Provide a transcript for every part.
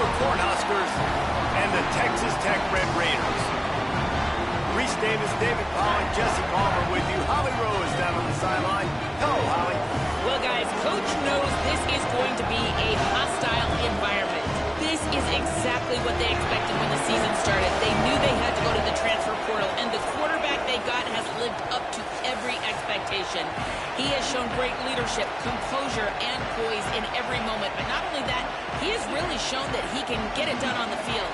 Nebraska Cornhuskers and the Texas Tech Red Raiders. Reese Davis, David Pollock, Jesse Palmer with you. Holly Rose down on the sideline. Hello, Holly. Well, guys, Coach knows this is going to be a hostile environment. This is exactly what they expected when the season started. They knew they had to go to the transfer portal, and the quarterback they got has lived up to every expectation. He has shown great leadership, composure, and poise in every moment. But not only that, he has really shown that he can get it done on the field.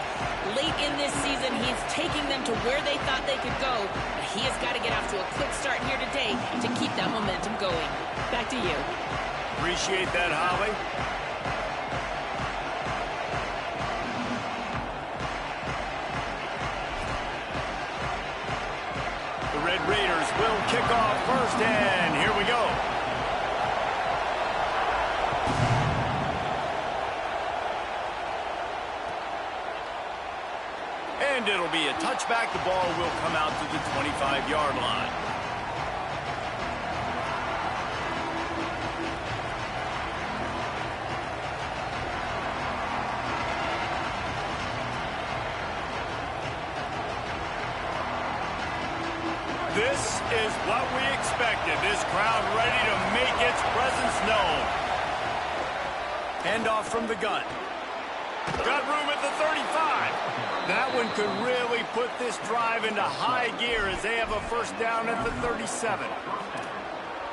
Late in this season, he's taking them to where they thought they could go. He has got to get off to a quick start here today to keep that momentum going. Back to you. Appreciate that, Holly. The Red Raiders will kick off first, and here we go. And it'll be a touchback. The ball will come out to the 25-yard line. This is what we expected. This crowd ready to make its presence known. Handoff from the gun. Got room at the 35. That one could really put this drive into high gear as they have a first down at the 37.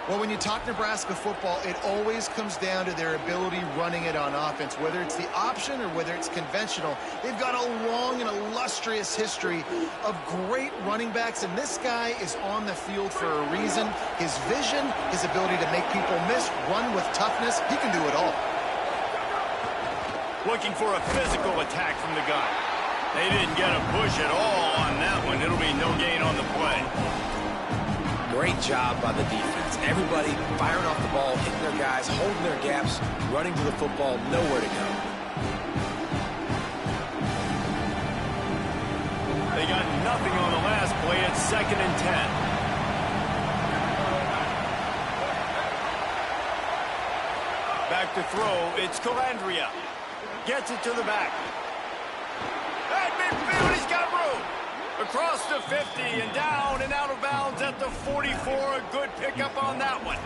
Well, when you talk Nebraska football, it always comes down to their ability running it on offense. Whether it's the option or whether it's conventional, they've got a long and illustrious history of great running backs, and this guy is on the field for a reason. His vision, his ability to make people miss, run with toughness, he can do it all. Looking for a physical attack from the gun. They didn't get a push at all on that one. It'll be no gain on the play. Great job by the defense. Everybody firing off the ball, hitting their guys, holding their gaps, running to the football, nowhere to go. They got nothing on the last play. It's 2nd and 10. Back to throw. It's Calandria. Gets it to the back. At midfield, he's got room. Across the 50 and down and out of bounds at the 44. A good pickup on that one.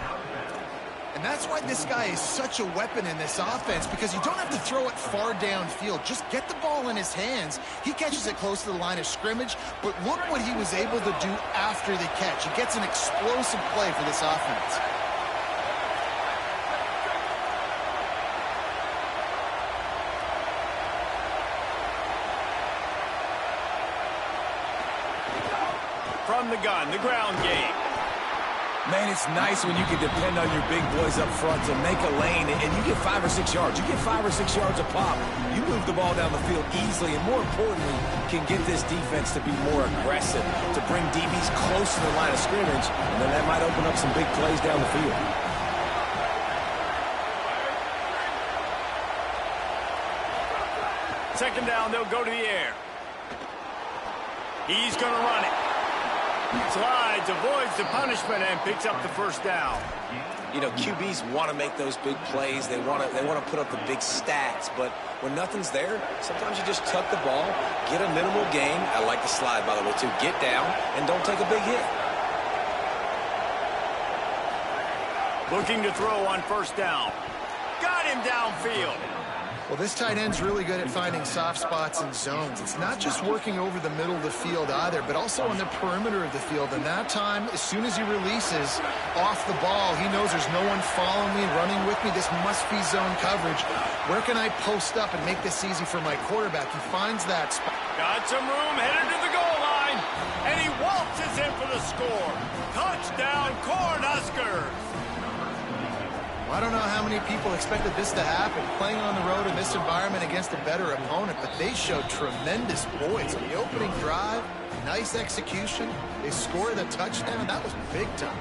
And that's why this guy is such a weapon in this offense, because you don't have to throw it far downfield. Just get the ball in his hands. He catches it close to the line of scrimmage, but look what he was able to do after the catch. He gets an explosive play for this offense. From the gun, the ground game. Man, it's nice when you can depend on your big boys up front to make a lane, and you get 5 or 6 yards. You get 5 or 6 yards a pop. You move the ball down the field easily, and more importantly, can get this defense to be more aggressive, to bring DBs close to the line of scrimmage, and then that might open up some big plays down the field. Second down, they'll go to the air. He's going to run it. Slides, avoids the punishment, and picks up the first down. You know, QBs want to make those big plays. They want to put up the big stats. But when nothing's there, sometimes you just tuck the ball, get a minimal gain. I like the slide, by the way, too. Get down and don't take a big hit. Looking to throw on first down. Got him downfield. Well, this tight end's really good at finding soft spots and zones. It's not just working over the middle of the field either, but also on the perimeter of the field. And that time, as soon as he releases off the ball, he knows there's no one following me and running with me. This must be zone coverage. Where can I post up and make this easy for my quarterback? He finds that spot. Got some room, headed to the goal line, and he waltzes in for the score. Touchdown, Cornhuskers! I don't know how many people expected this to happen, playing on the road in this environment against a better opponent, but they showed tremendous poise. On the opening drive, nice execution. They scored a touchdown. That was big time.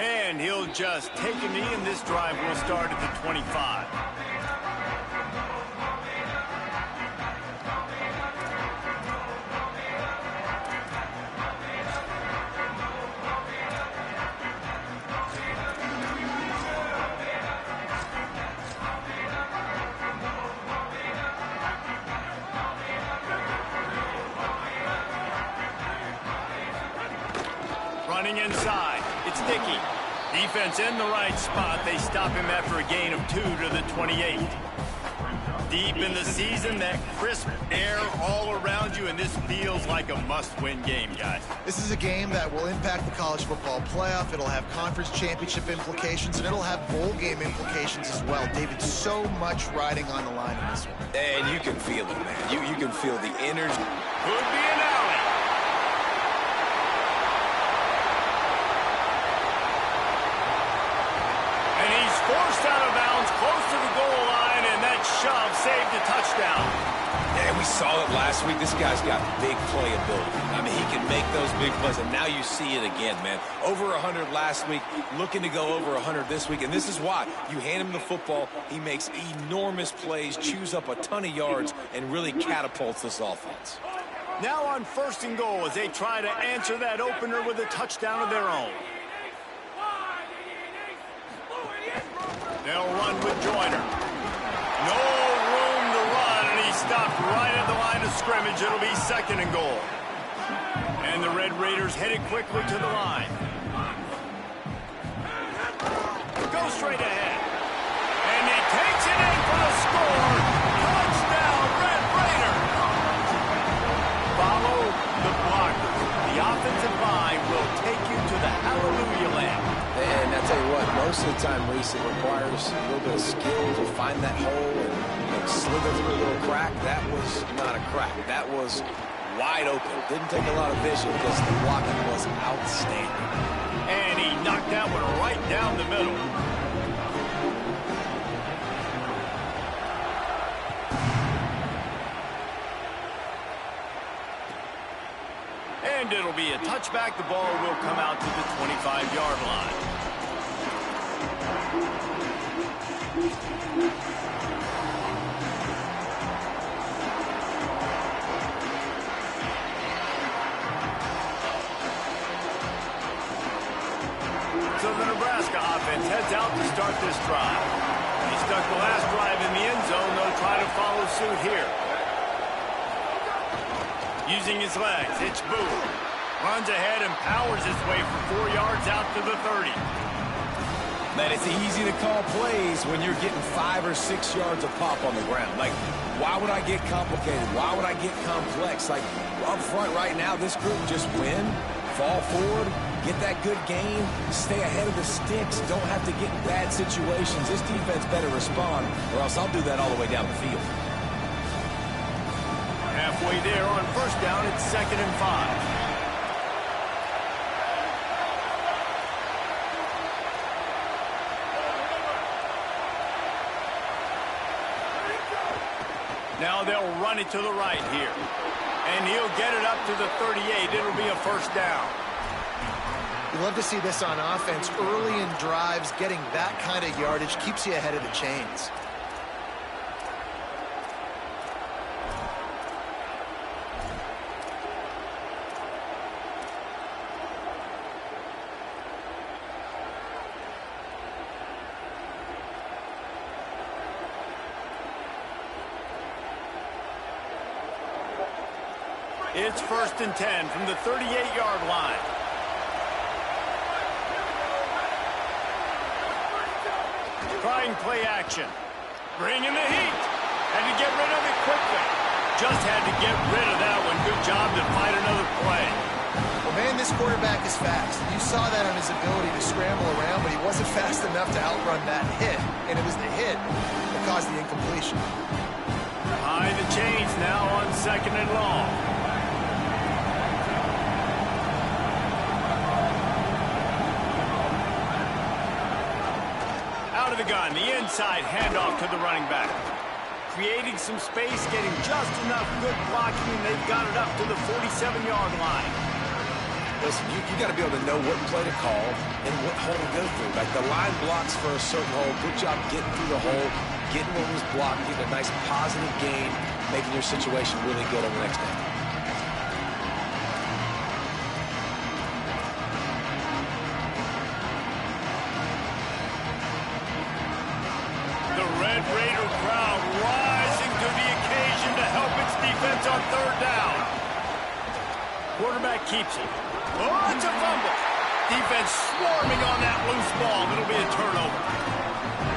And he'll just take a knee, and this drive will start at the 25. Running inside, it's Dickey. Defense in the right spot. They stop him after a gain of 2 to the 28. Deep in the season, that crisp air all around you, and this feels like a must-win game, guys. This is a game that will impact the college football playoff. It'll have conference championship implications, and it'll have bowl game implications as well. David, so much riding on the line in this one. And you can feel it, man. You can feel the energy. Could be an alley. And he's forced out of bounds close to the goal line, and that shove saved a touchdown. Yeah, we saw it last week. This guy's got big playability. I mean, he can make those big plays, and now you see it again, man. Over 100 last week, looking to go over 100 this week, and this is why. You hand him the football, he makes enormous plays, chews up a ton of yards, and really catapults this offense. Now on 1st and goal as they try to answer that opener with a touchdown of their own. They'll run with Joyner. No room to run, and he stopped right at the line of scrimmage. It'll be 2nd and goal. And the Red Raiders headed quickly to the line. Go straight ahead. And he takes it in for the score. Touchdown, Red Raiders. Follow the blockers. The offensive line will take you to the hallelujah land. And I tell you what, most of the time, Reese, it requires a little bit of skill to find that hole and slither through a little crack. That was not a crack. That was wide open. Didn't take a lot of vision because the blocking was outstanding. And he knocked that one right down the middle. And it'll be a touchback. The ball will come out to the 25-yard line. So the Nebraska offense heads out to start this drive. He stuck the last drive in the end zone. They'll try to follow suit here. Using his legs, it's Boo. Runs ahead and powers his way for 4 yards out to the 30. Man, it's easy to call plays when you're getting 5 or 6 yards of pop on the ground. Like, why would I get complicated? Why would I get complex? Like, up front right now, this group just win, fall forward, get that good gain, stay ahead of the sticks, don't have to get in bad situations. This defense better respond, or else I'll do that all the way down the field. Halfway there on 1st down, it's 2nd and 5. Now they'll run it to the right here. And he'll get it up to the 38. It'll be a 1st down. You love to see this on offense. Early in drives, getting that kind of yardage keeps you ahead of the chains. It's 1st and 10 from the 38-yard line. Trying play action. Bringing the heat. And to get rid of it quickly. Just had to get rid of that one. Good job to find another play. Well, man, this quarterback is fast. You saw that on his ability to scramble around, but he wasn't fast enough to outrun that hit. And it was the hit that caused the incompletion. Behind the chains now on 2nd and long. Out of the gun, the inside handoff to the running back. Creating some space, getting just enough good blocking, and they've got it up to the 47-yard line. Listen, you got to be able to know what play to call and what hole to go through. Like the line blocks for a certain hole. Good job getting through the hole, getting what was blocked, getting a nice positive gain, making your situation really good on the next down. The Red Raider crowd rising to the occasion to help its defense on third down. Quarterback keeps it. Oh, it's a fumble. Defense swarming on that loose ball. It'll be a turnover.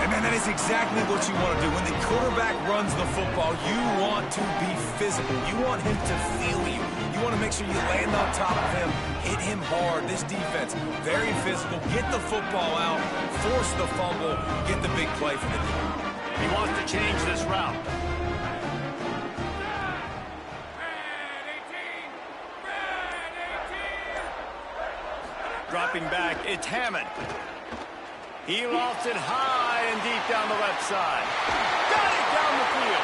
And man, that is exactly what you want to do. When the quarterback runs the football, you want to be physical. You want him to feel you. You want to make sure you land on top of him, hit him hard. This defense, very physical. Get the football out, force the fumble, get the big play for the team. He wants to change this route. Dropping back, it's Hammond. He lofts it high and deep down the left side. Got it down the field.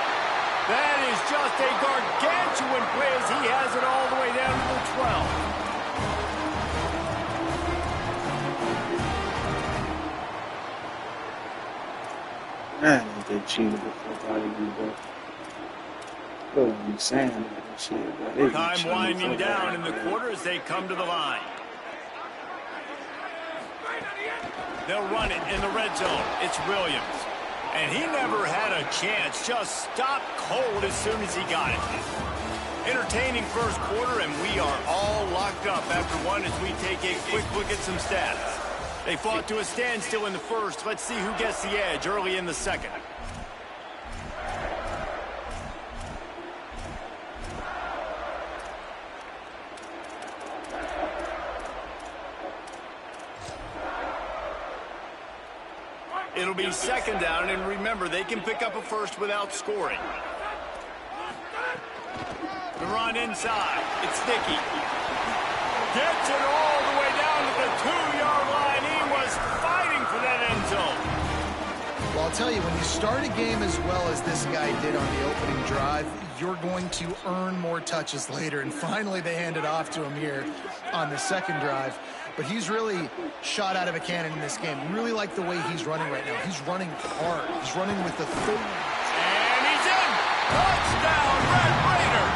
That is just a gargantuan play as he has it all the way down to the 12. Man, they cheated the fuck out of you, bro. Bro, I'm saying that shit, bro. They Time cheating winding the fuck down out in of the you, bro. quarter as they come to the line. They'll run it in the red zone. It's Williams. And he never had a chance. Just stopped cold as soon as he got it. Entertaining first quarter, and we are all locked up after one as we take a quick look at some stats. They fought to a standstill in the first. Let's see who gets the edge early in the second. It'll be second down, and remember, they can pick up a first without scoring. The run inside. It's Dickey. Gets it all the way down to the 2-yard line. He was fighting for that end zone. Well, I'll tell you, when you start a game as well as this guy did on the opening drive, you're going to earn more touches later. And finally, they hand it off to him here on the second drive. But he's really shot out of a cannon in this game. Really like the way he's running right now. He's running hard. He's running with the full. And he's in. Touchdown, Red Raider.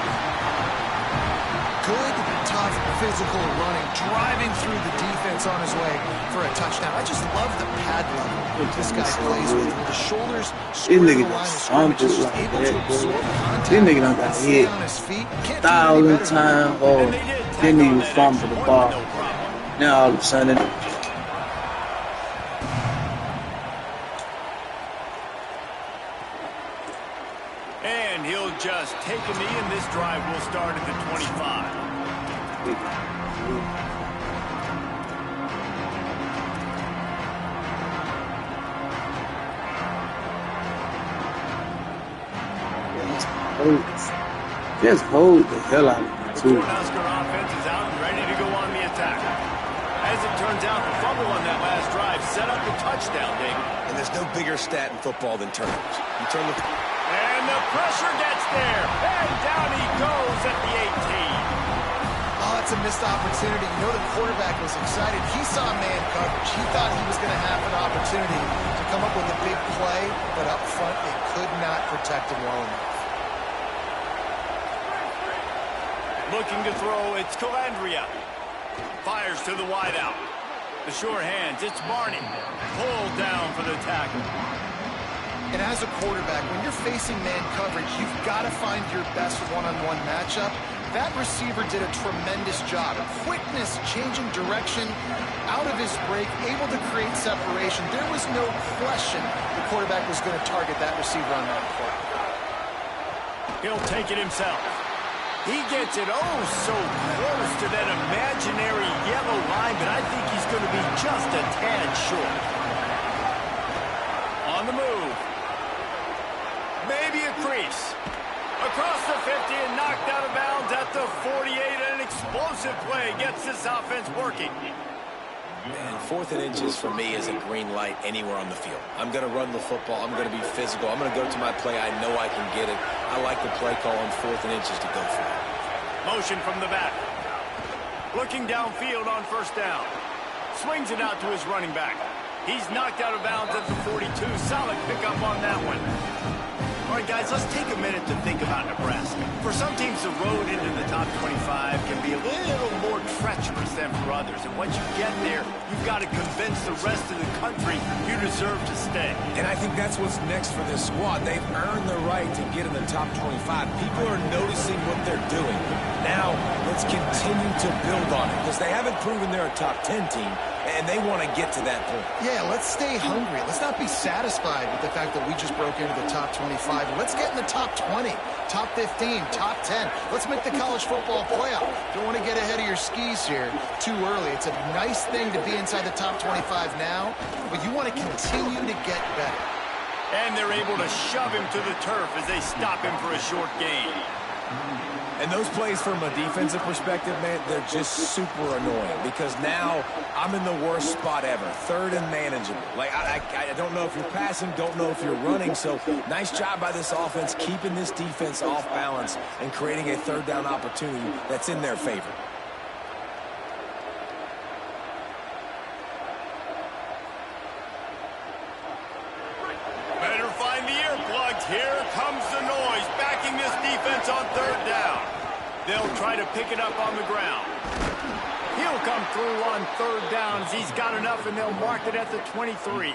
Good, tough, physical running, driving through the defense on his way for a touchdown. I just love the pad level this guy plays with the shoulders square to the line of scrimmage. He's just able to absorb contact. This nigga done got stay hit on his feet. Can't do any 1,000 better. times. Oh, didn't even fumble the ball. Now all of a sudden, And he'll just take a knee, and this drive will start at the 25. just hold the hell out of him, The too. Cornhusker offense is out and ready to go on the attack. As it turns out, the fumble on that last drive set up the touchdown, David. And there's no bigger stat in football than turnovers. You turn the... And the pressure gets there. And down he goes at the 18. Oh, it's a missed opportunity. You know the quarterback was excited. He saw man coverage. He thought he was going to have an opportunity to come up with a big play, but up front they could not protect him well enough. Looking to throw, it's Calandria. Fires to the wideout. The sure hands, it's Barney. Pulled down for the tackle. And as a quarterback, when you're facing man coverage, you've got to find your best one-on-one matchup. That receiver did a tremendous job. Quickness, changing direction, out of his break, able to create separation. There was no question the quarterback was going to target that receiver on that play. He'll take it himself. He gets it oh so close to that imaginary yellow line, but I think he's going to be just a tad short. On the move. Maybe a crease. Across the 50 and knocked out of bounds at the 48. An explosive play gets this offense working. Man, 4th and inches for me is a green light anywhere on the field. I'm going to run the football. I'm going to be physical. I'm going to go to my play. I know I can get it. I like the play call on 4th and inches to go for it. Motion from the back. Looking downfield on first down. Swings it out to his running back. He's knocked out of bounds at the 42. Solid pickup on that one. All right, guys, let's take a minute to think about Nebraska. For some teams, the road into the top 25 can be a little more treacherous than for others. And once you get there, you've got to convince the rest of the country you deserve to stay. And I think that's what's next for this squad. They've earned the right to get in the top 25. People are noticing what they're doing. Now, let's continue to build on it because they haven't proven they're a top 10 team, and they want to get to that point. Yeah, let's stay hungry. Let's not be satisfied with the fact that we just broke into the top 25. Let's get in the top 20, top 15, top 10. Let's make the college football playoff. Don't want to get ahead of your skis here too early. It's a nice thing to be inside the top 25 now, but you want to continue to get better. And they're able to shove him to the turf as they stop him for a short gain. And those plays from a defensive perspective, man, they're just super annoying because now I'm in the worst spot ever, third and manageable. Like, I don't know if you're passing, don't know if you're running, so nice job by this offense keeping this defense off balance and creating a third down opportunity that's in their favor. Better find the earplugs. Here comes the noise, backing this defense on third down. They'll try to pick it up on the ground. He'll come through on third down as he's got enough, and they'll mark it at the 23.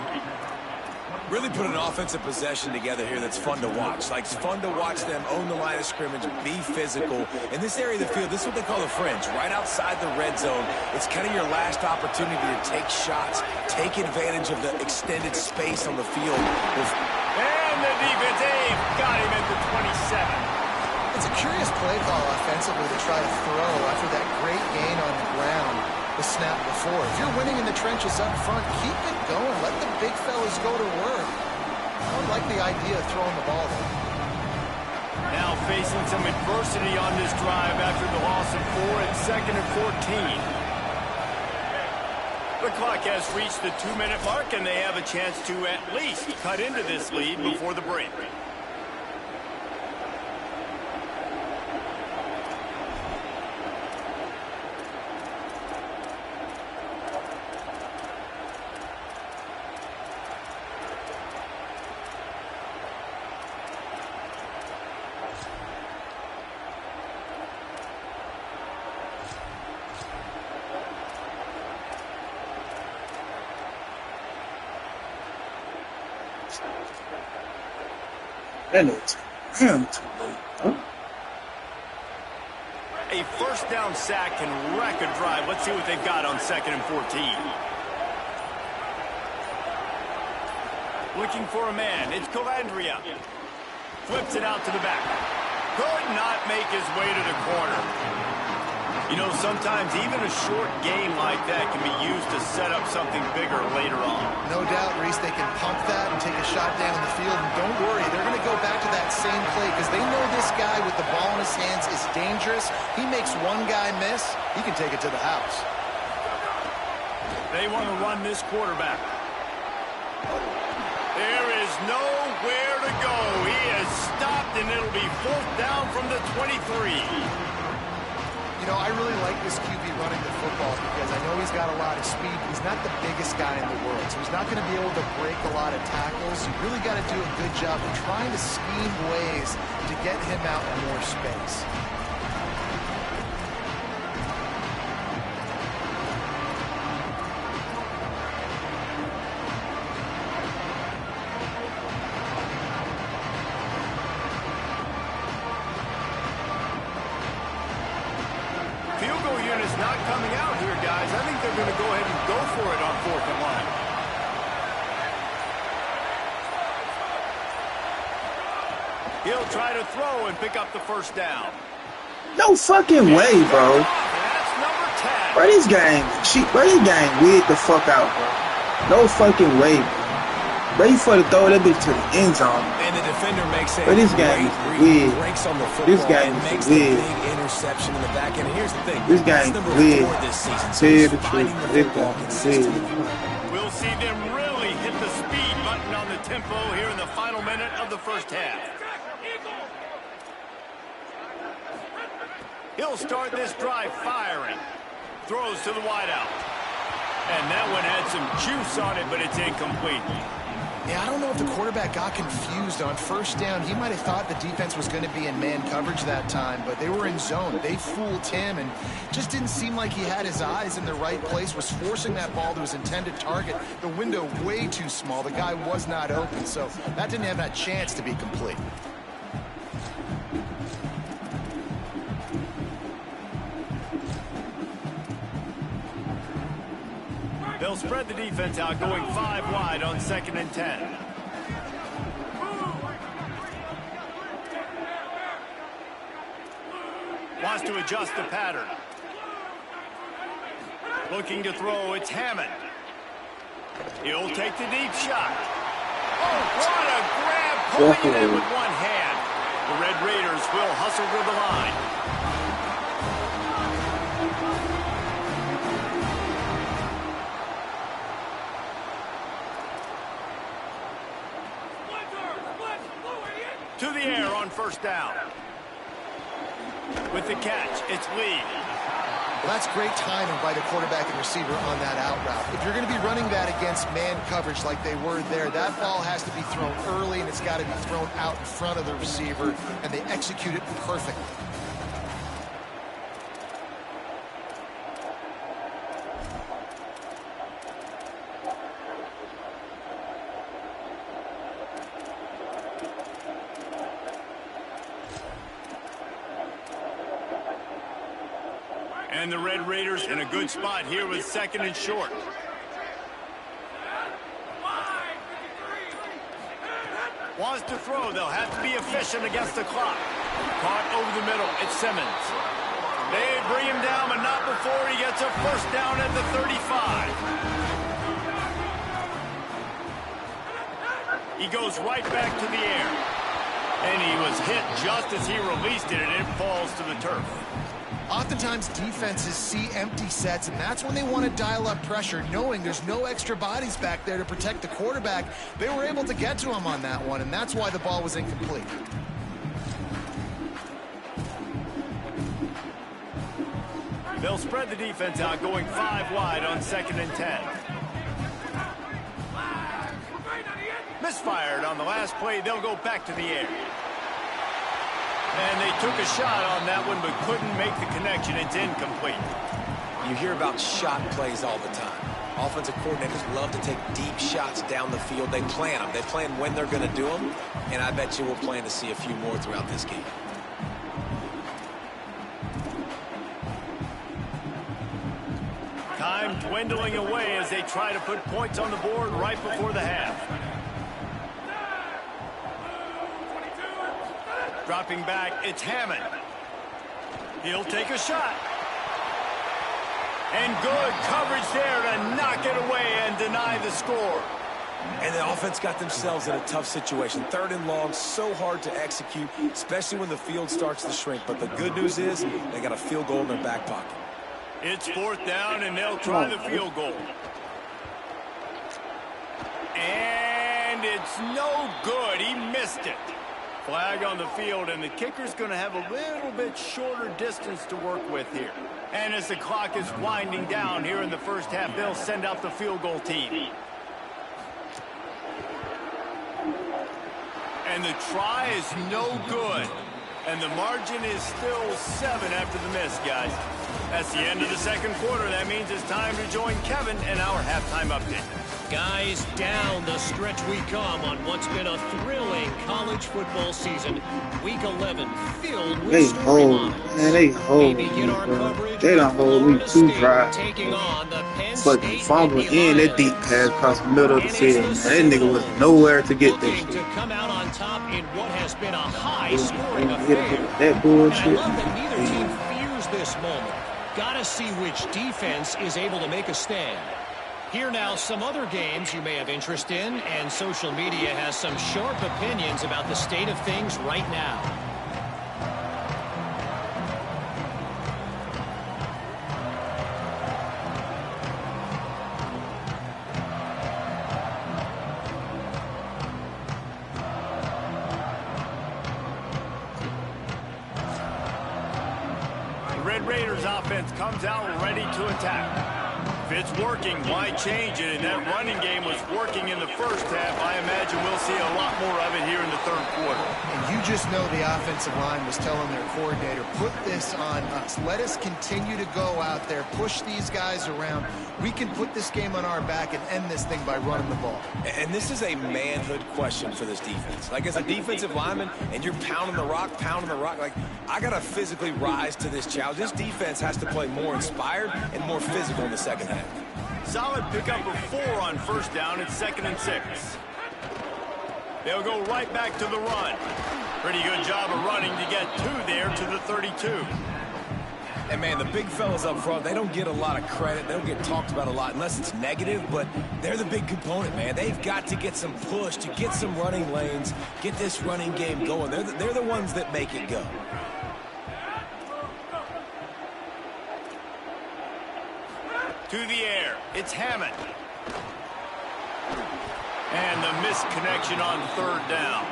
Really put an offensive possession together here that's fun to watch. Like, it's fun to watch them own the line of scrimmage, be physical. In this area of the field, this is what they call the fringe, right outside the red zone. It's kind of your last opportunity to take shots, take advantage of the extended space on the field. And the defense, got him at the 27. It's a curious play call offensively to try to throw after that great gain on the ground the snap before. If you're winning in the trenches up front, keep it going. Let the big fellas go to work. I don't like the idea of throwing the ball there. Now facing some adversity on this drive after the loss of 4 and 2nd and 14. The clock has reached the 2-minute mark, and they have a chance to at least cut into this lead before the break. That looks damn too late, huh? A first down sack can wreck a drive. Let's see what they've got on 2nd and 14. Looking for a man. It's Colandrea. Flips it out to the back. Could not make his way to the corner. You know, sometimes even a short game like that can be used to set up something bigger later on. No doubt, Reese, they can pump that and take a shot down in the field. And don't worry, they're going to go back to that same play because they know this guy with the ball in his hands is dangerous. He makes one guy miss, he can take it to the house. They want to run this quarterback. There is nowhere to go. He is stopped, and it'll be 4th down from the 23. You know, I really like this QB running the football because I know he's got a lot of speed. He's not the biggest guy in the world, so he's not going to be able to break a lot of tackles. You really got to do a good job of trying to scheme ways to get him out in more space. Not coming out here, guys. I think they're going to go ahead and go for it on 4th and line. He'll try to throw and pick up the first down. No fucking way, bro. That's number 10. Bro, this game weird the fuck out, bro. No fucking way, bro. Ready for to throw that bitch to the end zone. And the defender makes a this game great weird. Breaks on the football This game and makes weird. the big interception in the back end. And here's the thing. This game number weird. 4 this season. So Tell he's the finding truth. the football consistently. We'll see them really hit the speed button on the tempo here in the final minute of the first half. He'll start this drive firing. Throws to the wideout. And that one had some juice on it, but it's incomplete. Yeah, I don't know if the quarterback got confused on first down. He might have thought the defense was going to be in man coverage that time, but they were in zone. They fooled him and just didn't seem like he had his eyes in the right place, was forcing that ball to his intended target. The window way too small. The guy was not open, so that didn't have that chance to be complete. They'll spread the defense out, going 5 wide on 2nd and 10. Wants to adjust the pattern. Looking to throw, it's Hammond. He'll take the deep shot. Oh, what a grab, pulling it in with one hand. The Red Raiders will hustle to the line. To the air on first down. With the catch, it's Lee. Well, that's great timing by the quarterback and receiver on that out route. If you're going to be running that against man coverage like they were there, that ball has to be thrown early, and it's got to be thrown out in front of the receiver, and they execute it perfectly. And the Red Raiders in a good spot here with 2nd and short. Wants to throw. They'll have to be efficient against the clock. Caught over the middle. It's Simmons. They bring him down, but not before he gets a first down at the 35. He goes right back to the air. And he was hit just as he released it, and it falls to the turf. Oftentimes, defenses see empty sets, and that's when they want to dial up pressure, knowing there's no extra bodies back there to protect the quarterback. They were able to get to him on that one, and that's why the ball was incomplete. They'll spread the defense out, going 5 wide on 2nd and 10. Misfired on the last play. They'll go back to the air. And they took a shot on that one, but couldn't make the connection. It's incomplete. You hear about shot plays all the time. Offensive coordinators love to take deep shots down the field. They plan them. They plan when they're going to do them, and I bet you we'll plan to see a few more throughout this game. Time dwindling away as they try to put points on the board right before the half. Dropping back, it's Hammond. He'll take a shot. And good coverage there to knock it away and deny the score. And the offense got themselves in a tough situation. 3rd and long, so hard to execute, especially when the field starts to shrink. But the good news is they got a field goal in their back pocket. It's 4th down, and they'll try the field goal. And it's no good. He missed it. Flag on the field, and the kicker's going to have a little bit shorter distance to work with here. And as the clock is winding down here in the first half, they'll send out the field goal team. And the try is no good. And the margin is still 7 after the miss, guys. That's the end of the 2nd quarter. That means it's time to join Kevin in our halftime update. Guys, down the stretch we come on what's been a thrilling college football season. Week 11 filled with They hold, man, they hold me, bro. They don't hold me too dry. Fucking fumbling in that deep pass across the middle of the field. Man, that nigga was nowhere to get that shit. To come out on top in what has been a high-scoring affair. That bullshit. And I love that neither team fears this moment. Gotta see which defense is able to make a stand. Here now, some other games you may have interest in, and social media has some sharp opinions about the state of things right now. Raiders offense comes out ready to attack. If it's working, why change it? And that running game was working in the first half. I imagine we'll see a lot more of it here in the third quarter. And you just know the offensive line was telling their coordinator, put this on us. Let us continue to go out there, push these guys around. We can put this game on our back and end this thing by running the ball. And this is a manhood question for this defense. Like, as a defensive lineman, and you're pounding the rock, like, I got to physically rise to this challenge. This defense has to play more inspired and more physical in the second half. Solid pickup of 4 on first down. It's 2nd and 6. They'll go right back to the run. Pretty good job of running to get 2 there to the 32. And, man, the big fellas up front, they don't get a lot of credit. They don't get talked about a lot unless it's negative, but they're the big component, man. They've got to get some push, to get some running lanes, get this running game going. They're the ones that make it go. To the air, it's Hammond. And the missed connection on 3rd down.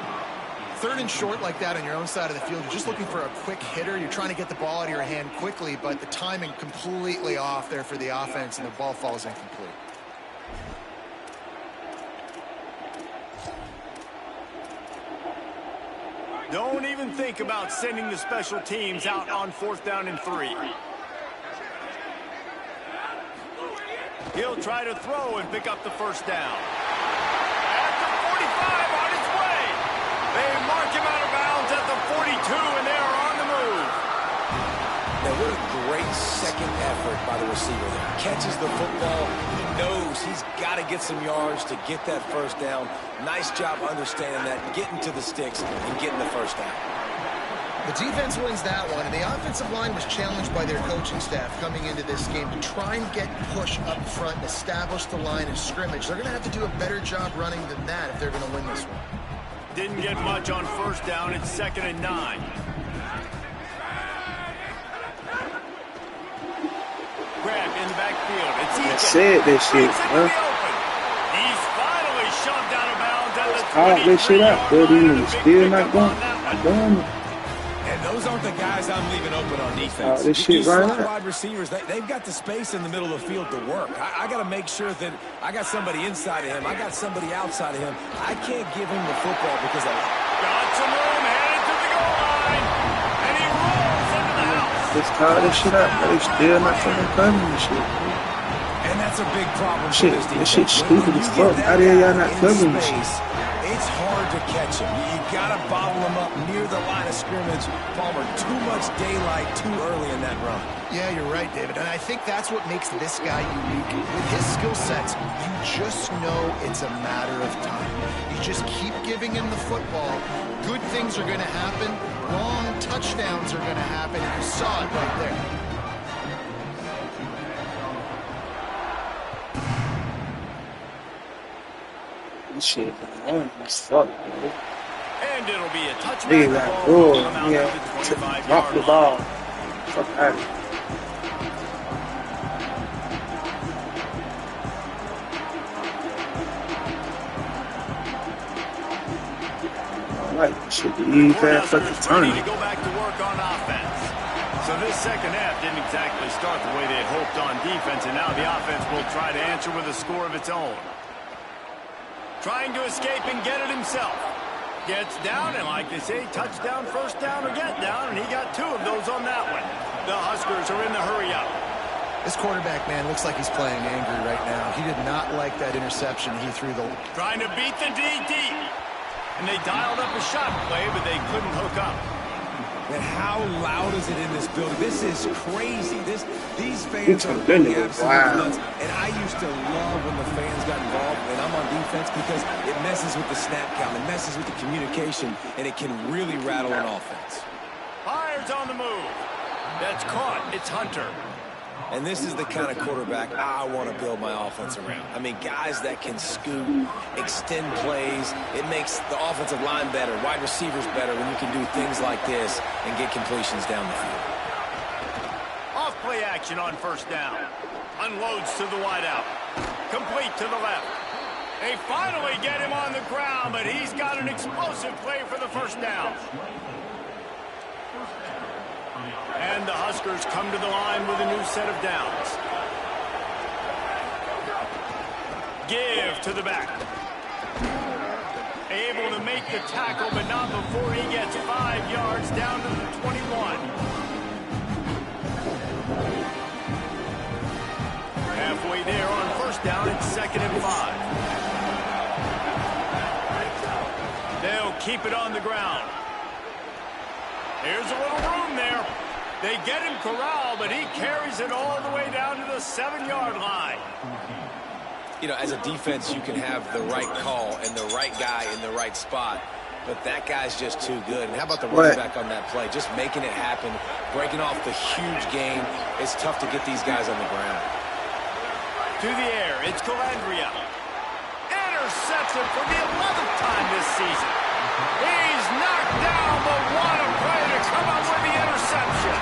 3rd and short like that on your own side of the field, you're just looking for a quick hitter. You're trying to get the ball out of your hand quickly, but the timing completely off there for the offense, and the ball falls incomplete. Don't even think about sending the special teams out on 4th down and 3. He'll try to throw and pick up the first down. At the 45, on its way. They mark him out of bounds at the 42, and they are on the move. Now, what a great second effort by the receiver there. Catches the football. He knows he's got to get some yards to get that first down. Nice job understanding that, getting to the sticks and getting the first down. The defense wins that one, and the offensive line was challenged by their coaching staff coming into this game to try and get push up front and establish the line of scrimmage. They're going to have to do a better job running than that if they're going to win this one. Didn't get much on first down. It's 2nd and 9. Grab in the backfield. It's I said that shit, bro. He's finally shoved out of bounds at the 23-yard Caught that shit out, but he still not going. And those aren't the guys I'm leaving open on defense. This shit right now. Wide receivers, they've got the space in the middle of the field to work. I got to make sure that I got somebody inside of him. I got somebody outside of him. I can't give him the football because I got some room, headed to the goal line, and he rolls into the house. Just caught this shit out, but they still not fucking coming and shit. And that's a big problem Shit, for this defense. this shit stupid as fuck. How the hell y'all not covering this shit? It's hard to catch him. You got to bottle him up near the line of scrimmage. Palmer, too much daylight too early in that run. Yeah, you're right, David. And I think that's what makes this guy unique. With his skill sets, you just know it's a matter of time. You just keep giving him the football. Good things are going to happen. Long touchdowns are going to happen. You saw it right there. This shit is fuck, bro. And it'll be a touchback. Nigga got goal. Yeah, drop the ball. Fuck out of here. Like shit, the easy fast fucking turn. To go back to work on offense. So this second half didn't exactly start the way they had hoped on defense, and now the offense will try to answer with a score of its own. Trying to escape and get it himself. Gets down, and like they say, touchdown, first down, or get down, and he got 2 of those on that one. The Huskers are in the hurry up. This quarterback, man, looks like he's playing angry right now. He did not like that interception he threw. Trying to beat the DT. And they dialed up a shot play, but they couldn't hook up. And how loud is it in this building? This is crazy. These fans are really absolutely nuts. And I used to love when the fans got involved when I'm on defense because it messes with the snap count, it messes with the communication, and it can really rattle an offense. Fires on the move. That's caught. It's Hunter. And this is the kind of quarterback I want to build my offense around. I mean, guys that can scoot, extend plays. It makes the offensive line better, wide receivers better when you can do things like this and get completions down the field. Off play action on first down. Unloads to the wideout. Complete to the left. They finally get him on the ground, but he's got an explosive play for the first down. And the Huskers come to the line with a new set of downs. Give to the back. Able to make the tackle, but not before he gets 5 yards down to the 21. Halfway there on first down, it's 2nd and 5. They'll keep it on the ground. Here's a little room there. They get him corralled, but he carries it all the way down to the 7-yard line. You know, as a defense, you can have the right call and the right guy in the right spot, but that guy's just too good. And how about the running back on that play? Just making it happen, breaking off the huge game. It's tough to get these guys on the ground. To the air, it's Colandrea. Intercepted for the 11th time this season. He's knocked down, but what a play to come up with the interception.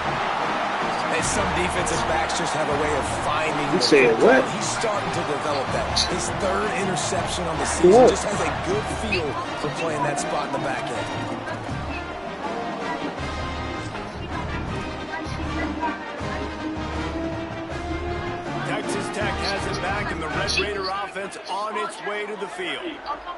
And some defensive backs just have a way of finding You said what? He's starting to develop that. His 3rd interception on the season just has a good feel for playing that spot in the back end. Texas Tech has it back, and the Red Raider offense on its way to the field.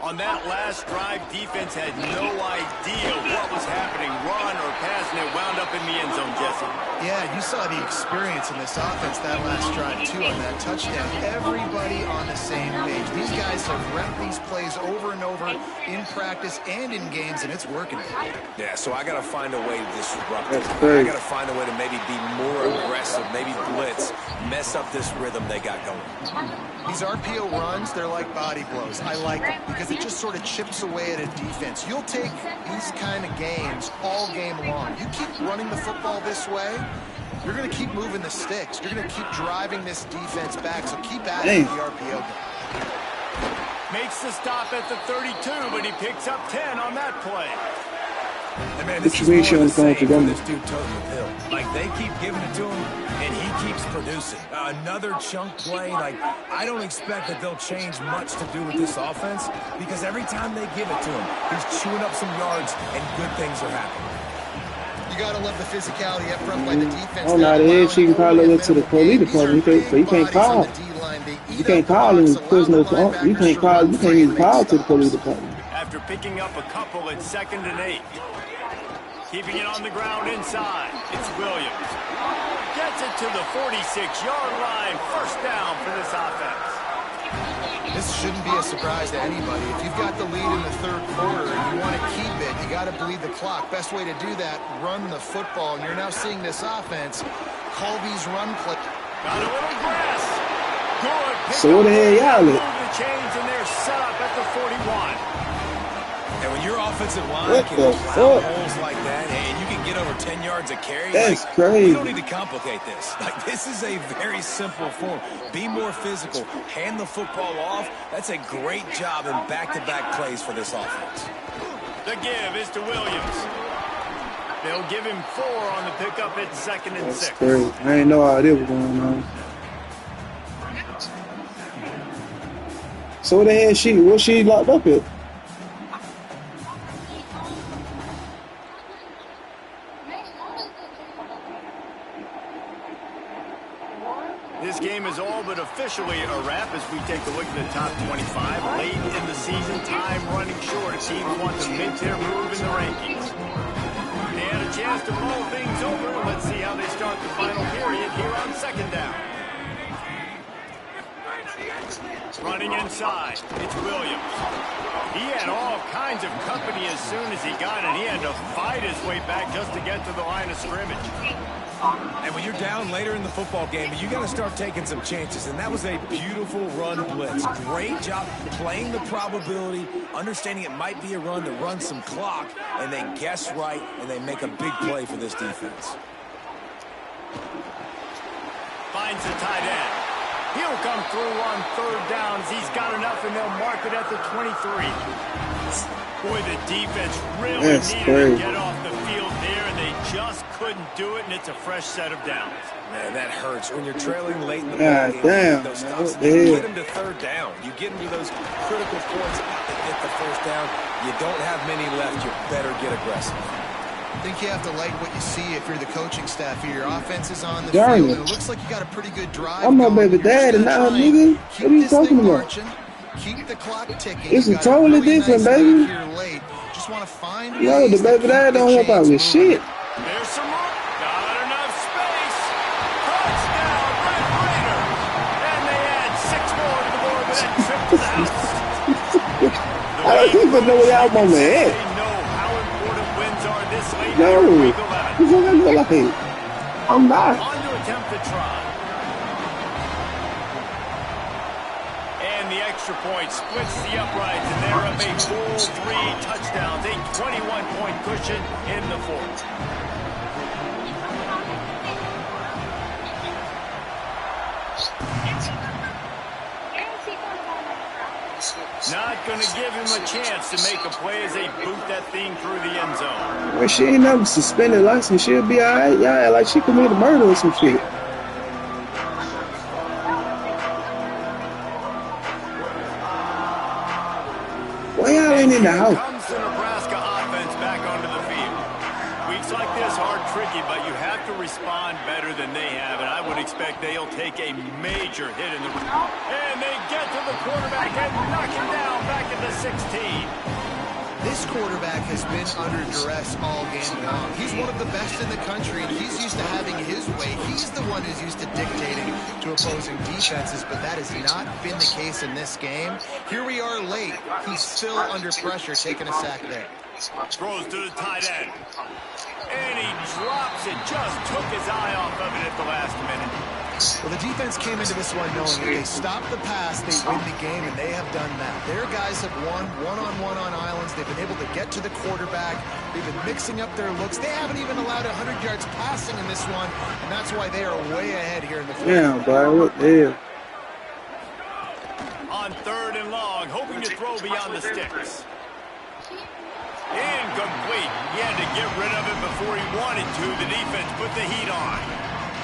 On that last drive, defense had no idea what was happening, run or pass, and it wound up in the end zone, Jesse. Yeah, you saw the experience in this offense that last drive, too, on that touchdown. Everybody on the same page. These guys have repped these plays over and over in practice and in games, and it's working. Yeah, so I got to find a way to disrupt it. That's crazy. I got to find a way to maybe be more aggressive, maybe blitz, mess up this rhythm they got going. These RPO runs, they're like body blows. I like them because it just sort of chips away at a defense. You'll take these kind of games all game long. You keep running the football this way, you're going to keep moving the sticks. You're going to keep driving this defense back, so keep at it with the RPO game. Makes the stop at the 32, but he picks up 10 on that play. And man, this is more of the same for this dude toting the pill. Like, they keep giving it to him, and he keeps producing. Another chunk play. Like, I don't expect that they'll change much to do with this offense, because every time they give it to him, he's chewing up some yards, and good things are happening. You got to love the physicality up front by the defense. Oh, now the head she can probably look to the police department, so you can't call. You can't call him prisoner. You can't even call to the police department. After picking up a couple at 2nd and 8. Keeping it on the ground inside. It's Williams. Gets it to the 46-yard line. First down for this offense. This shouldn't be a surprise to anybody. If you've got the lead in the 3rd quarter and you want to keep it, you got to bleed the clock. Best way to do that, run the football. And you're now seeing this offense call these run plays. Got a little grass. Good. So what the hell y'all look? Move the chains, and they're set up at the 41. And when your offensive line can plow holes like that, and you can get over 10 yards a carry, that's like, crazy. We don't need to complicate this. Like, this is a very simple form. Be more physical. Hand the football off. That's a great job in back-to-back plays for this offense. The give is to Williams. They'll give him 4 on the pickup at 2nd and 6. That's crazy. I didn't know how this was going on. So what the hell she? What she locked up at? This game is all but officially a wrap as we take a look at the top 25. Late in the season, time running short. Teams want to make their move in the rankings. They had a chance to roll things over. Let's see how they start the final period here on 2nd down. Running inside, it's Williams. He had all kinds of company as soon as he got it. He had to fight his way back just to get to the line of scrimmage. And when you're down later in the football game, you got to start taking some chances. And that was a beautiful run blitz. Great job playing the probability, understanding it might be a run to run some clock, and they guess right, and they make a big play for this defense. Finds the tight end. He'll come through on 3rd downs. He's got enough, and they'll mark it at the 23. Boy, the defense really needed to get off the field there, and they just couldn't do it, and it's a fresh set of downs. Man, that hurts. When you're trailing late in the ball game, damn. those stops, you get them to 3rd down. You get them to those critical points to get the 1st down. You don't have many left. You better get aggressive. I think you have to like what you see if you're the coaching staff here. Your offense is on the field, and it looks like you got a pretty good drive. I'm my baby dad, and now, nigga, what are you talking about? Keep the clock ticking. This is totally different, baby. Just want to find yo, the baby dad don't help out with shit. There's some room. Got enough space. Touchdown, Red Raiders. And they add 6 more to the board with that trip to the house. I don't even know what y'all want, man. They know how important wins are this late. No, I'm not. On to attempt the try. And the extra point splits the uprights, and they're up a full 3 touchdowns, a 21-point cushion in the fourth. Not going to give him a chance to make a play as they boot that thing through the end zone. Well, she ain't never suspended license. She'll be all right. Yeah, like she committed murder or some shit. Why y'all ain't in the house? Comes the Nebraska offense back onto the field. Weeks like this are tricky, but you have to respond better than they have, and I would expect they'll take a major hit in the... And they get to the quarterback and knock him down back at the 16. This quarterback has been under duress all game long. He's one of the best in the country, and he's used to having his way. He's the one who's used to dictating to opposing defenses, but that has not been the case in this game. Here we are late. He's still under pressure, taking a sack there. Throws to the tight end. And he drops it. Just took his eye off of it at the last minute. Well, the defense came into this one knowing if they stop the pass, they win the game, and they have done that. Their guys have won one-on-one on islands. They've been able to get to the quarterback. They've been mixing up their looks. They haven't even allowed 100 yards passing in this one, and that's why they are way ahead here in the fourth. Damn, boy, what the hell? On 3rd and long, hoping to throw beyond the sticks. Incomplete. He had to get rid of it before he wanted to. The defense put the heat on.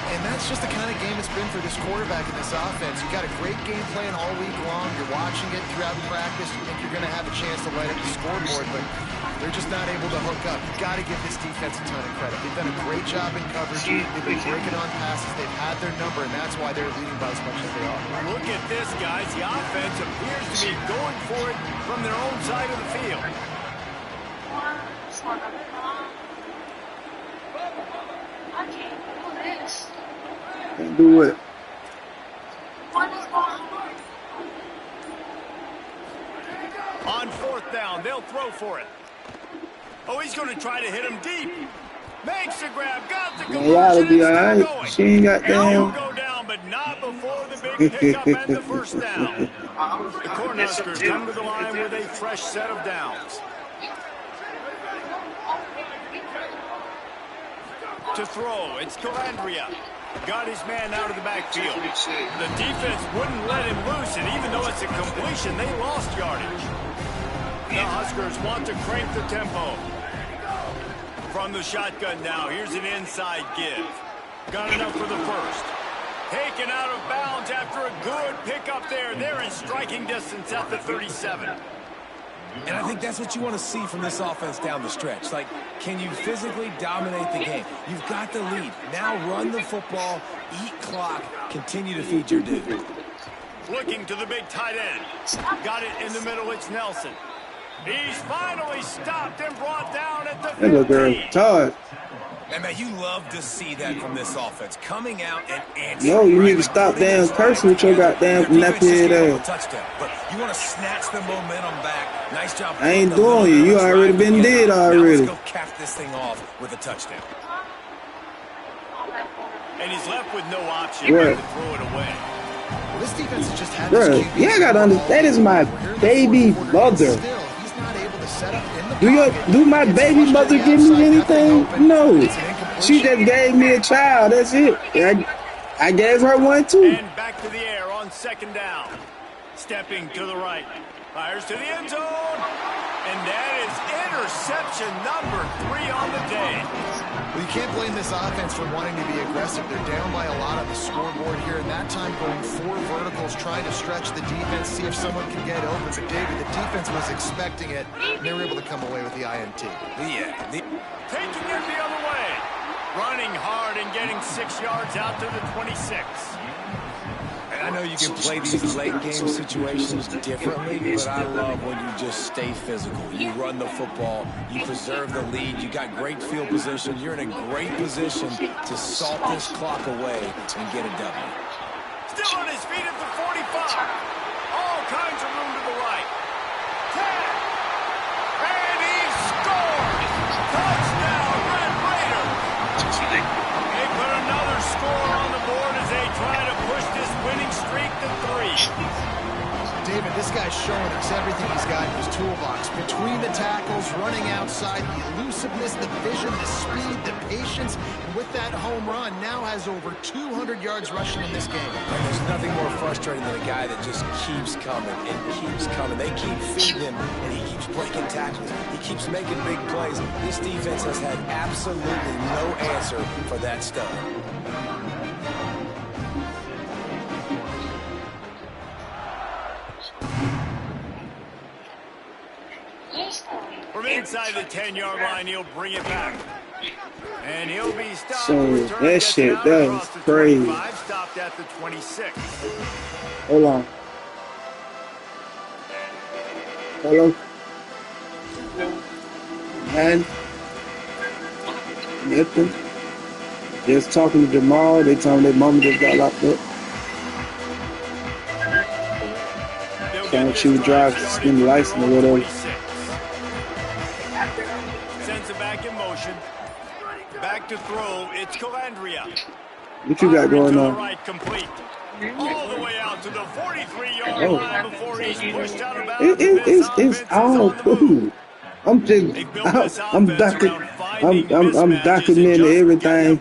And that's just the kind of game it's been for this quarterback in this offense. You got a great game plan all week long. You're watching it throughout practice. You think you're going to have a chance to light up the scoreboard, but they're just not able to hook up. You've got to give this defense a ton of credit. They've done a great job in coverage. They've been breaking on passes. They've had their number, and that's why they're leading by as much as they are. Look at this, guys. The offense appears to be going for it from their own side of the field. Can't do it. On 4th down, they'll throw for it. Oh, he's going to try to hit him deep. Makes the grab, got the conversion. Y'all be all right. She ain't got down. Go down, but not before the big pickup and the first down. The Cornhuskers come to the line with a fresh set of downs. To throw, it's Colandrea. Got his man out of the backfield. The defense wouldn't let him loose, and even though it's a completion, they lost yardage. The Huskers want to crank the tempo. From the shotgun now, here's an inside give. Got enough for the first. Taken out of bounds after a good pickup there. They're in striking distance at the 37. And I think that's what you want to see from this offense down the stretch. Like, can you physically dominate the game? You've got the lead. Now run the football, eat clock, continue to feed your dude. Looking to the big tight end. Got it in the middle, it's Nelson. He's finally stopped and brought down at the 15. That little girl tired. And man, you love to see that from this offense. Coming out and answering. No, you need to stop damn cursing with your goddamn nappy head ass. Touchdown, but you want to snatch the momentum back. Nice job. I ain't doing it. You already been dead already. Now let's go cap this thing off with a touchdown. And he's left with no option but to throw it away. Well, this defense has just had Bro, yeah, I gotta understand. That is my baby mother. Do my baby mother give me anything? No. She just gave me a child. That's it. I gave her one too. And back to the air on 2nd down. Stepping to the right. Fires to the end zone. And that is interception number 3 on the day. Well, you can't blame this offense for wanting to be aggressive. They're down by a lot on the scoreboard here, and that time going 4 verticals, trying to stretch the defense, see if someone can get open. But David, the defense was expecting it, and they were able to come away with the INT. Yeah. Taking it the other way. Running hard and getting 6 yards out to the 26. And I know you can play these late game situations differently, but I love when you just stay physical. You run the football, you preserve the lead, you got great field position, you're in a great position to salt this clock away and get a W. Still on his feet at the 45. All kinds of room to the right. 10. And he scored. Touchdown, Red Raiders. They put another score on the board as they try to push this winning streak to 3. David, this guy's showing us everything he's got in his toolbox. Between the tackles, running outside, the elusiveness, the vision, the speed, the patience. And with that home run, now has over 200 yards rushing in this game. And there's nothing more frustrating than a guy that just keeps coming and keeps coming. They keep feeding him, and he keeps breaking tackles. He keeps making big plays. This defense has had absolutely no answer for that stud. From inside the 10-yard line, he'll bring it back. And he'll be stopped. So that shit, that is crazy. Stopped at the 26. Hold on. Hello. And nothing. Just talking to Jamal. They told me their mama just got locked up. Can't she would drive skin license or whatever. Sends it back in motion. Back to throw. It's Calandria. What you got going on? Right, complete. All the way out to the 43-yard line before he's pushed out of bounds. It's all cool. I'm just, I'm documenting everything. I'm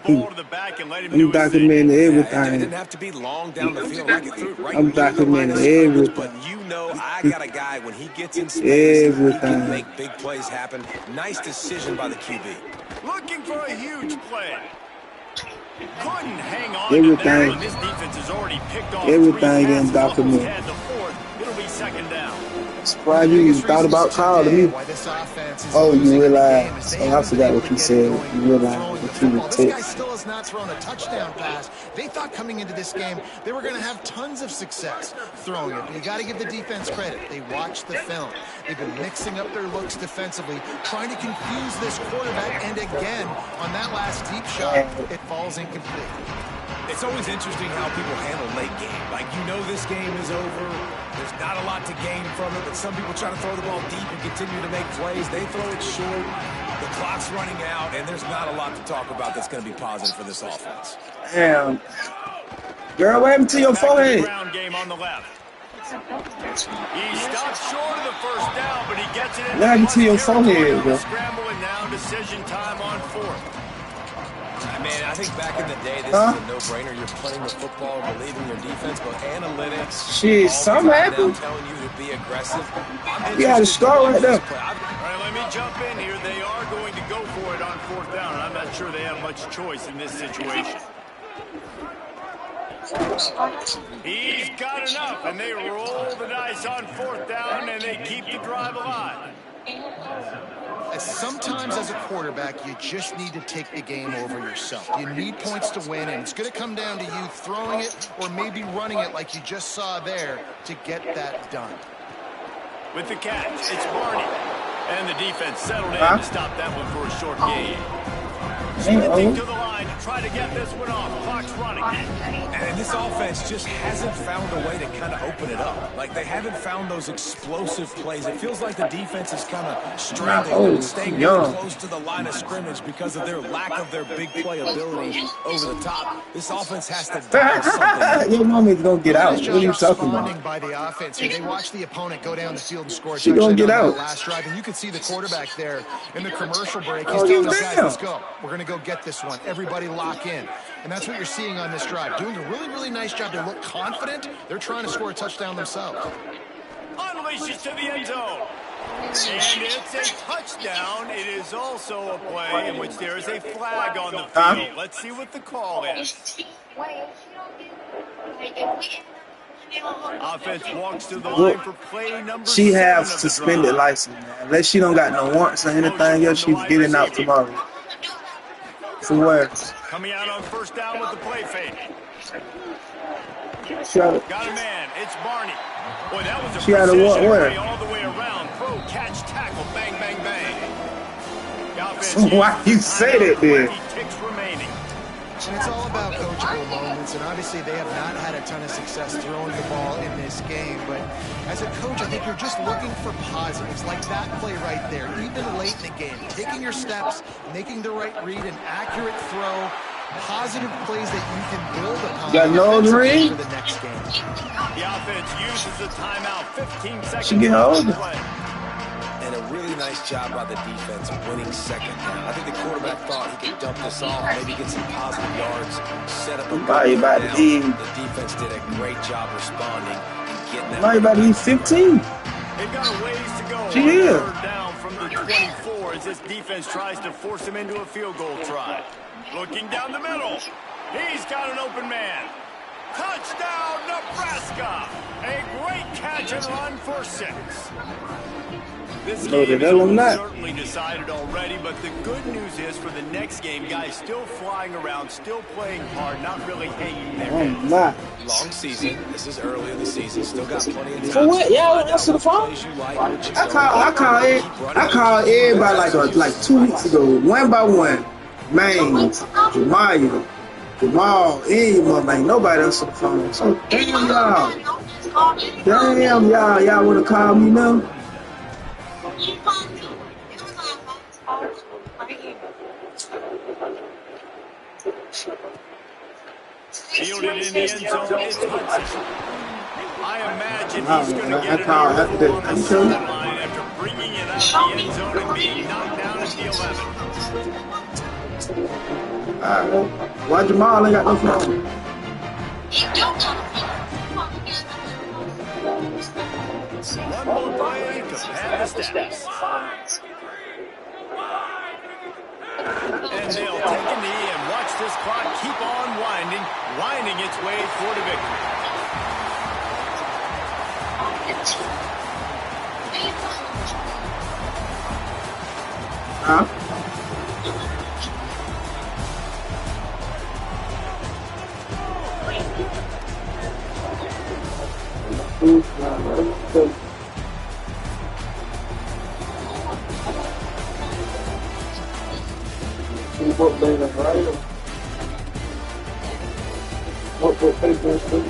documenting everything. It didn't have to be long down the field. I threw it right I'm documenting everything. But you know, I got a guy when he gets in space, he can make big plays happen. Nice decision by the QB. Looking for a huge play. Couldn't hang on Everything. to that. This defense has already picked off Everything in document. It'll be second down. Surprised you even thought about calling me. Oh, you realize? Oh, I forgot what you said. You realize what you would This guy still has not thrown a touchdown pass. They thought coming into this game they were going to have tons of success throwing it. But you got to give the defense credit. They watched the film. They've been mixing up their looks defensively, trying to confuse this quarterback. And again, on that last deep shot, it falls incomplete. It's always interesting how people handle late game. Like, you know this game is over. There's not a lot to gain from it, but some people try to throw the ball deep and continue to make plays. They throw it short. The clock's running out, and there's not a lot to talk about that's going to be positive for this offense. Damn. Girl, what happened to your forehead? Ground game on the left. He stopped short of the first down, but he gets it in. What happened to your forehead, bro? Scramble and now decision time on fourth. Man, I think back in the day, this is a no-brainer. You're playing the football and believing your defense, but analytics. Shit, something happened. Telling you to be aggressive. You got a score right there. All right, let me jump in here. They are going to go for it on fourth down, and I'm not sure they have much choice in this situation. He's got enough, and they roll the dice on fourth down, and they keep the drive alive. Sometimes as a quarterback, you just need to take the game over yourself. You need points to win, and it's going to come down to you throwing it or maybe running it like you just saw there to get that done. With the catch, it's Barney. And the defense settled in to stop that one for a short gain. Sprinting to the line to try to get this one off. Clock's running. And this offense just hasn't found a way to kind of open it up. Like, they haven't found those explosive plays. It feels like the defense is kind of strangling and staying close to the line of scrimmage because of their lack of their big play ability over the top. This offense has to dial something. Your mommy's going to get out. What are you talking about? By the offense here. They watch the opponent go down the field and score. She going to get out. Last drive, and you can see the quarterback there in the commercial break. He's telling us, guys, let's go. We're going to go get this one. Everybody lock in. And that's what you're seeing on this drive. Doing a really, really nice job. They look confident. They're trying to score a touchdown themselves. Unleashes to the end zone. And it's a touchdown. It is also a play in which there is a flag on the field. Let's see what the call is. Offense walks to the line for play number She 7 have of the suspended drive. license, man. Unless she don't got no warrants or anything else, she's getting out tomorrow. For where? Coming out on first down with the play fake. Got a man. It's Barney. Boy, that was a precision play all the way around. Pro catch, tackle, bang, bang, bang. Why you say that, then? And it's all about coachable moments, and obviously they have not had a ton of success throwing the ball in this game. But as a coach, I think you're just looking for positives, like that play right there, even late in the game. Taking your steps, making the right read, an accurate throw, positive plays that you can build upon got no ring for the next game. The offense uses a timeout, 15 seconds. She get hold. And a really nice job by the defense winning second down. I think the quarterback thought he could dump this off, maybe get some positive yards, set up a good down. The defense did a great job responding and getting that. Why about 15? They've got a ways to go. Yeah. Third down from the 24 as this defense tries to force him into a field goal try. Looking down the middle. He's got an open man. Touchdown, Nebraska! A great catch and run for 6. This game is certainly decided already, but the good news is for the next game, guys still flying around, still playing hard, not really hanging their heads. Long season. This is early in the season. Still got plenty of time. For what? Y'all answer the phone? I called everybody like 2 weeks ago, one by one. Man, Jamal, and your mother, ain't nobody else on the phone. So damn y'all wanna call me now? Fielded in the end zone, it's Hudson. I imagine he's going to get it on the sideline after bringing it out of the end zone and being knocked down at the 11. Why Jamal ain't got no phone? One more play to pad the stats. And they'll take a knee and watch this clock keep on winding its way toward a victory. Huh? What paper is it?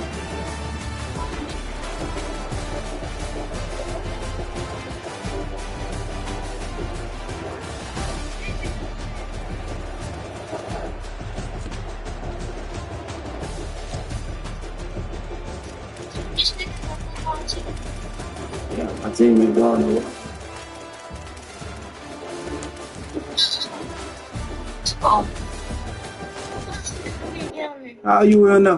Yeah, my team is gone away. How you will know?